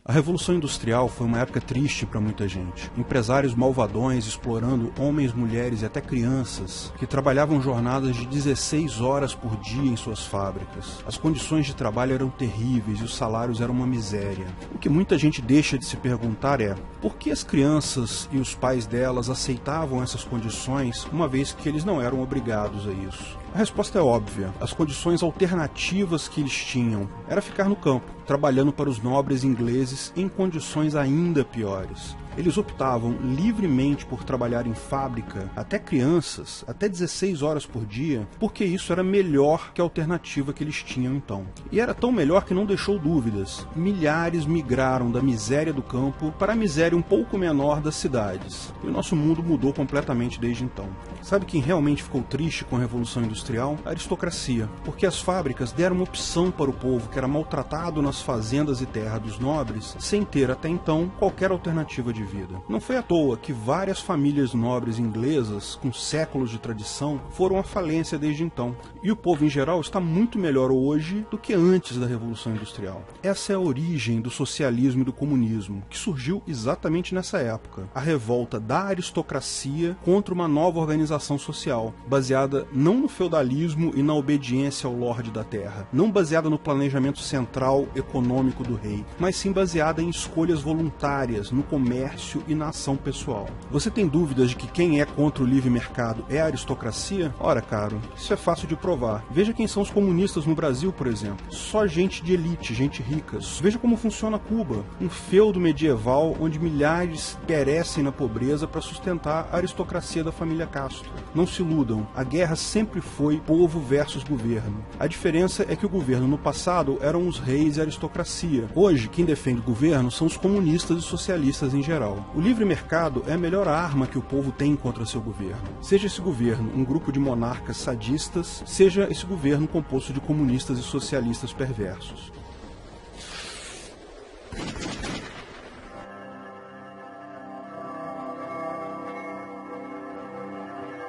A Revolução Industrial foi uma época triste para muita gente. Empresários malvadões explorando homens, mulheres e até crianças que trabalhavam jornadas de 16 horas por dia em suas fábricas. As condições de trabalho eram terríveis e os salários eram uma miséria. O que muita gente deixa de se perguntar é: por que as crianças e os pais delas aceitavam essas condições, uma vez que eles não eram obrigados a isso? A resposta é óbvia. As condições alternativas que eles tinham era ficar no campo, trabalhando para os nobres ingleses em condições ainda piores. Eles optavam livremente por trabalhar em fábrica, até crianças, até 16 horas por dia, porque isso era melhor que a alternativa que eles tinham então. E era tão melhor que não deixou dúvidas. Milhares migraram da miséria do campo para a miséria um pouco menor das cidades. E o nosso mundo mudou completamente desde então. Sabe quem realmente ficou triste com a Revolução Industrial? A aristocracia. Porque as fábricas deram uma opção para o povo que era maltratado nas fazendas e terras dos nobres, sem ter até então qualquer alternativa de vida. Não foi à toa que várias famílias nobres inglesas, com séculos de tradição, foram à falência desde então. E o povo em geral está muito melhor hoje do que antes da Revolução Industrial. Essa é a origem do socialismo e do comunismo, que surgiu exatamente nessa época. A revolta da aristocracia contra uma nova organização social, baseada não no feudalismo e na obediência ao lorde da terra, não baseada no planejamento central econômico do rei, mas sim baseada em escolhas voluntárias, no comércio e na ação pessoal. Você tem dúvidas de que quem é contra o livre mercado é a aristocracia? Ora, caro, isso é fácil de provar. Veja quem são os comunistas no Brasil, por exemplo. Só gente de elite, gente rica. Veja como funciona Cuba, um feudo medieval onde milhares perecem na pobreza para sustentar a aristocracia da família Castro. Não se iludam, a guerra sempre foi povo versus governo. A diferença é que o governo no passado eram os reis e a aristocracia. Hoje, quem defende o governo são os comunistas e socialistas em geral. O livre mercado é a melhor arma que o povo tem contra seu governo. Seja esse governo um grupo de monarcas sadistas, seja esse governo composto de comunistas e socialistas perversos.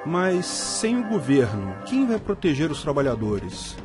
Mas sem o governo, quem vai proteger os trabalhadores?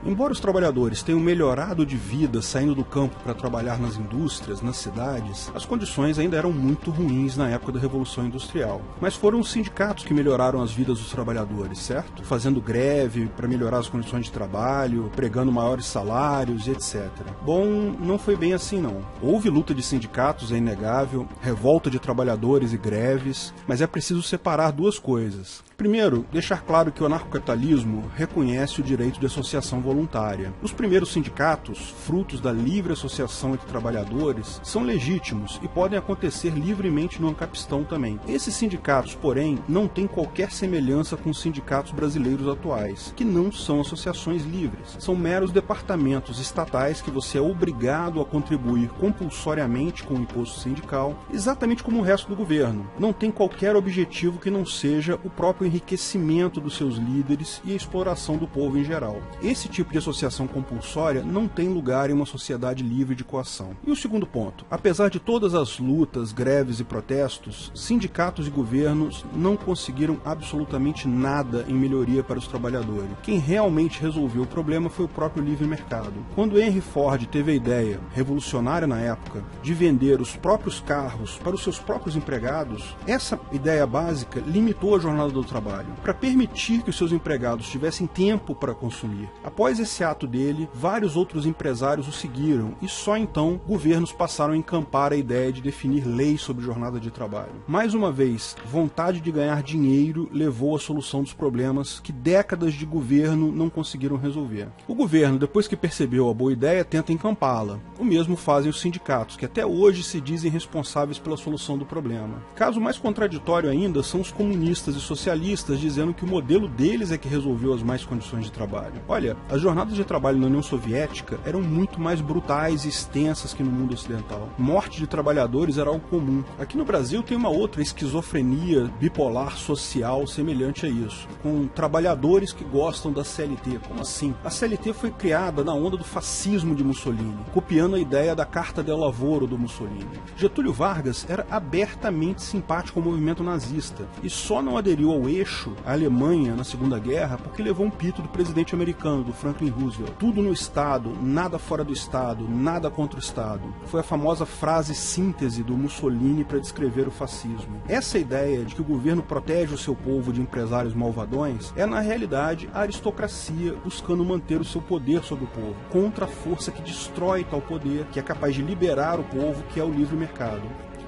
Embora os trabalhadores tenham melhorado de vida saindo do campo para trabalhar nas indústrias, nas cidades, as condições ainda eram muito ruins na época da Revolução Industrial. Mas foram os sindicatos que melhoraram as vidas dos trabalhadores, certo? Fazendo greve para melhorar as condições de trabalho, pregando maiores salários e etc. Bom, não foi bem assim não. Houve luta de sindicatos, é inegável, revolta de trabalhadores e greves, mas é preciso separar duas coisas. Primeiro, deixar claro que o anarcocapitalismo reconhece o direito de associação voluntária. Os primeiros sindicatos, frutos da livre associação entre trabalhadores, são legítimos e podem acontecer livremente no Ancapistão também. Esses sindicatos, porém, não têm qualquer semelhança com os sindicatos brasileiros atuais, que não são associações livres. São meros departamentos estatais que você é obrigado a contribuir compulsoriamente com o imposto sindical, exatamente como o resto do governo. Não tem qualquer objetivo que não seja o próprio enriquecimento dos seus líderes e a exploração do povo em geral. Esse tipo de associação compulsória não tem lugar em uma sociedade livre de coação. E o segundo ponto, apesar de todas as lutas, greves e protestos, sindicatos e governos não conseguiram absolutamente nada em melhoria para os trabalhadores. Quem realmente resolveu o problema foi o próprio livre mercado. Quando Henry Ford teve a ideia, revolucionária na época, de vender os próprios carros para os seus próprios empregados, essa ideia básica limitou a jornada do trabalho, para permitir que os seus empregados tivessem tempo para consumir. Após esse ato dele, vários outros empresários o seguiram e só então governos passaram a encampar a ideia de definir leis sobre jornada de trabalho. Mais uma vez, vontade de ganhar dinheiro levou à solução dos problemas que décadas de governo não conseguiram resolver. O governo, depois que percebeu a boa ideia, tenta encampá-la. O mesmo fazem os sindicatos, que até hoje se dizem responsáveis pela solução do problema. Caso mais contraditório ainda são os comunistas e socialistas dizendo que o modelo deles é que resolveu as más condições de trabalho. Olha, as jornadas de trabalho na União Soviética eram muito mais brutais e extensas que no mundo ocidental. Morte de trabalhadores era algo comum. Aqui no Brasil tem uma outra esquizofrenia bipolar social semelhante a isso, com trabalhadores que gostam da CLT. Como assim? A CLT foi criada na onda do fascismo de Mussolini, copiando a ideia da Carta del Lavoro do Mussolini. Getúlio Vargas era abertamente simpático ao movimento nazista e só não aderiu ao eixo, a Alemanha, na Segunda Guerra, porque levou um pito do presidente americano, do Franklin Franklin Roosevelt. Tudo no Estado, nada fora do Estado, nada contra o Estado. Foi a famosa frase síntese do Mussolini para descrever o fascismo. Essa ideia de que o governo protege o seu povo de empresários malvadões é, na realidade, a aristocracia buscando manter o seu poder sobre o povo, contra a força que destrói tal poder, que é capaz de liberar o povo, que é o livre mercado.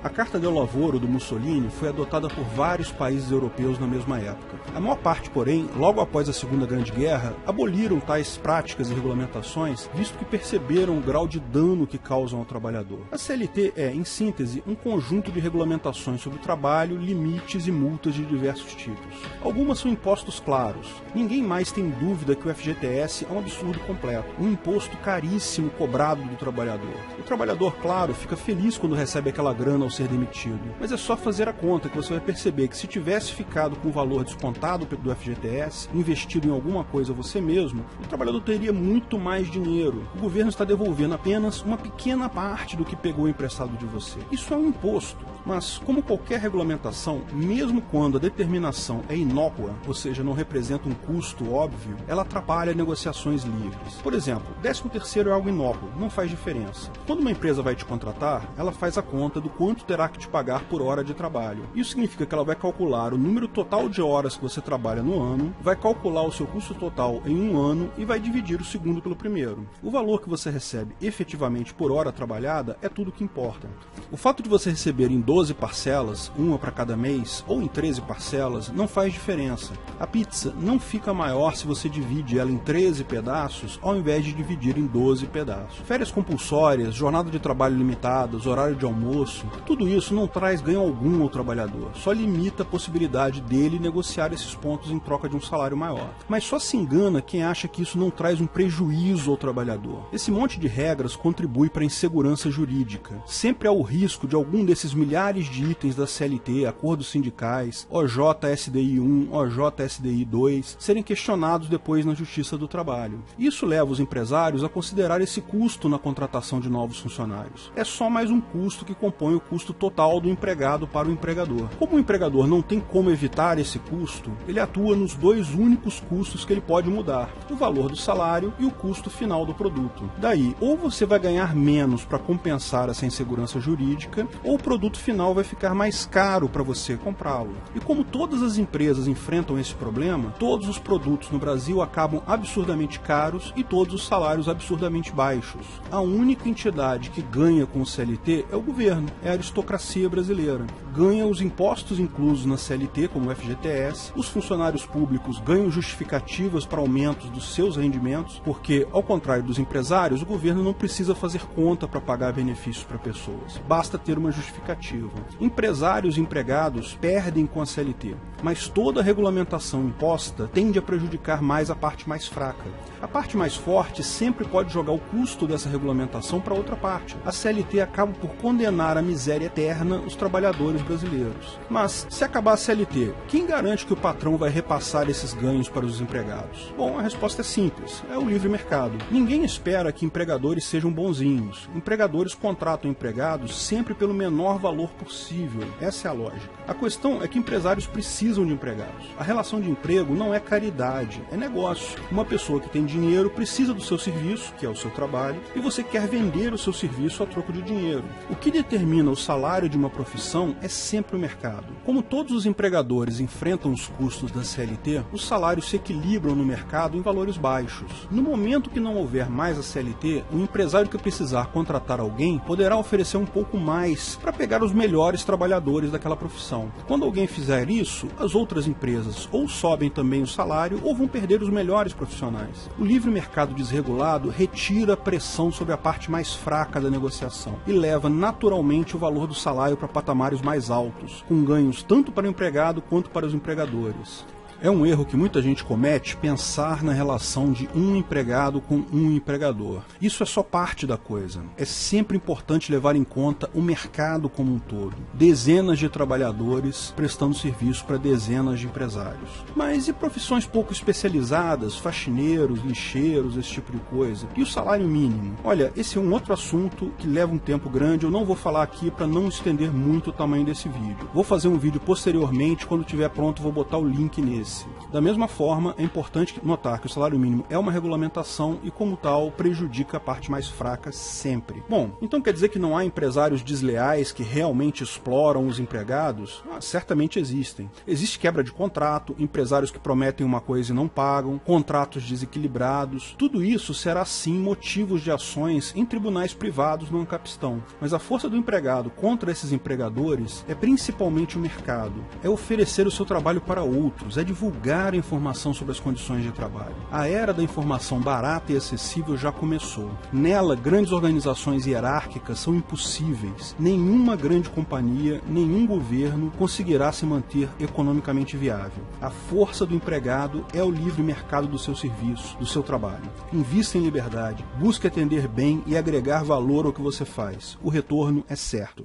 A Carta del Lavoro do Mussolini foi adotada por vários países europeus na mesma época. A maior parte, porém, logo após a Segunda Grande Guerra, aboliram tais práticas e regulamentações, visto que perceberam o grau de dano que causam ao trabalhador. A CLT é, em síntese, um conjunto de regulamentações sobre o trabalho, limites e multas de diversos tipos. Algumas são impostos claros. Ninguém mais tem dúvida que o FGTS é um absurdo completo, um imposto caríssimo cobrado do trabalhador. O trabalhador, claro, fica feliz quando recebe aquela grana ao ser demitido, mas é só fazer a conta que você vai perceber que se tivesse ficado com o valor descontado do FGTS, investido em alguma coisa você mesmo, o trabalhador teria muito mais dinheiro. O governo está devolvendo apenas uma pequena parte do que pegou emprestado de você. Isso é um imposto, mas como qualquer regulamentação, mesmo quando a determinação é inócua, ou seja, não representa um custo óbvio, ela atrapalha negociações livres. Por exemplo, 13º é algo inócuo, não faz diferença. Quando uma empresa vai te contratar, ela faz a conta do quanto terá que te pagar por hora de trabalho. Isso significa que ela vai calcular o número total de horas que você trabalha no ano, vai calcular o seu custo total em um ano e vai dividir o segundo pelo primeiro. O valor que você recebe efetivamente por hora trabalhada é tudo o que importa. O fato de você receber em 12 parcelas, uma para cada mês, ou em 13 parcelas, não faz diferença. A pizza não fica maior se você divide ela em 13 pedaços, ao invés de dividir em 12 pedaços. Férias compulsórias, jornada de trabalho limitadas, horário de almoço, tudo isso não traz ganho algum ao trabalhador, só limita a possibilidade dele negociar esses pontos em troca de um salário maior. Mas só se engana quem acha que isso não traz um prejuízo ao trabalhador. Esse monte de regras contribui para a insegurança jurídica. Sempre há o risco de algum desses milhares de itens da CLT, acordos sindicais, OJ-SDI 1, OJ-SDI 2, serem questionados depois na Justiça do Trabalho. Isso leva os empresários a considerar esse custo na contratação de novos funcionários. É só mais um custo que compõe o custo total do empregado para o empregador. Como o empregador não tem como evitar esse custo, ele atua nos dois únicos custos que ele pode mudar: o valor do salário e o custo final do produto. Daí, ou você vai ganhar menos para compensar essa insegurança jurídica, ou o produto final vai ficar mais caro para você comprá-lo. E como todas as empresas enfrentam esse problema, todos os produtos no Brasil acabam absurdamente caros e todos os salários absurdamente baixos. A única entidade que ganha com o CLT é o governo, é a aristocracia brasileira. Ganha os impostos inclusos na CLT, como o FGTS, os funcionários públicos ganham justificativas para aumentos dos seus rendimentos, porque, ao contrário dos empresários, o governo não precisa fazer conta para pagar benefícios para pessoas, basta ter uma justificativa. Empresários e empregados perdem com a CLT, mas toda a regulamentação imposta tende a prejudicar mais a parte mais fraca. A parte mais forte sempre pode jogar o custo dessa regulamentação para outra parte. A CLT acaba por condenar à miséria eterna os trabalhadores brasileiros. Mas, se acabar a CLT, quem garante que o patrão vai repassar esses ganhos para os empregados? Bom, a resposta é simples, é o livre mercado. Ninguém espera que empregadores sejam bonzinhos. Empregadores contratam empregados sempre pelo menor valor possível. Essa é a lógica. A questão é que empresários precisam de empregados. A relação de emprego não é caridade, é negócio. Uma pessoa que tem dinheiro precisa do seu serviço, que é o seu trabalho, e você quer vender o seu serviço a troco de dinheiro. O que determina o salário de uma profissão é sempre o mercado. Como todos os empregadores enfrentam os custos da CLT, os salários se equilibram no mercado em valores baixos. No momento que não houver mais a CLT, o empresário que precisar contratar alguém poderá oferecer um pouco mais para pegar os melhores trabalhadores daquela profissão. Quando alguém fizer isso, as outras empresas ou sobem também o salário ou vão perder os melhores profissionais. O livre mercado desregulado retira a pressão sobre a parte mais fraca da negociação e leva naturalmente o valor do salário para patamares mais altos, com ganhos tanto para o empregado quanto para os empregadores. É um erro que muita gente comete pensar na relação de um empregado com um empregador. Isso é só parte da coisa. É sempre importante levar em conta o mercado como um todo. Dezenas de trabalhadores prestando serviço para dezenas de empresários. Mas e profissões pouco especializadas, faxineiros, lixeiros, esse tipo de coisa? E o salário mínimo? Olha, esse é um outro assunto que leva um tempo grande. Eu não vou falar aqui para não estender muito o tamanho desse vídeo. Vou fazer um vídeo posteriormente, quando estiver pronto vou botar o link nele. esse. Da mesma forma, é importante notar que o salário mínimo é uma regulamentação e, como tal, prejudica a parte mais fraca sempre. Bom, então quer dizer que não há empresários desleais que realmente exploram os empregados? Certamente existem. Existe quebra de contrato, empresários que prometem uma coisa e não pagam, contratos desequilibrados. Tudo isso será sim motivos de ações em tribunais privados no Ancapistão. Mas a força do empregado contra esses empregadores é principalmente o mercado. É oferecer o seu trabalho para outros, é divulgar a informação sobre as condições de trabalho. A era da informação barata e acessível já começou. Nela, grandes organizações hierárquicas são impossíveis. Nenhuma grande companhia, nenhum governo conseguirá se manter economicamente viável. A força do empregado é o livre mercado do seu serviço, do seu trabalho. Invista em liberdade, busque atender bem e agregar valor ao que você faz. O retorno é certo.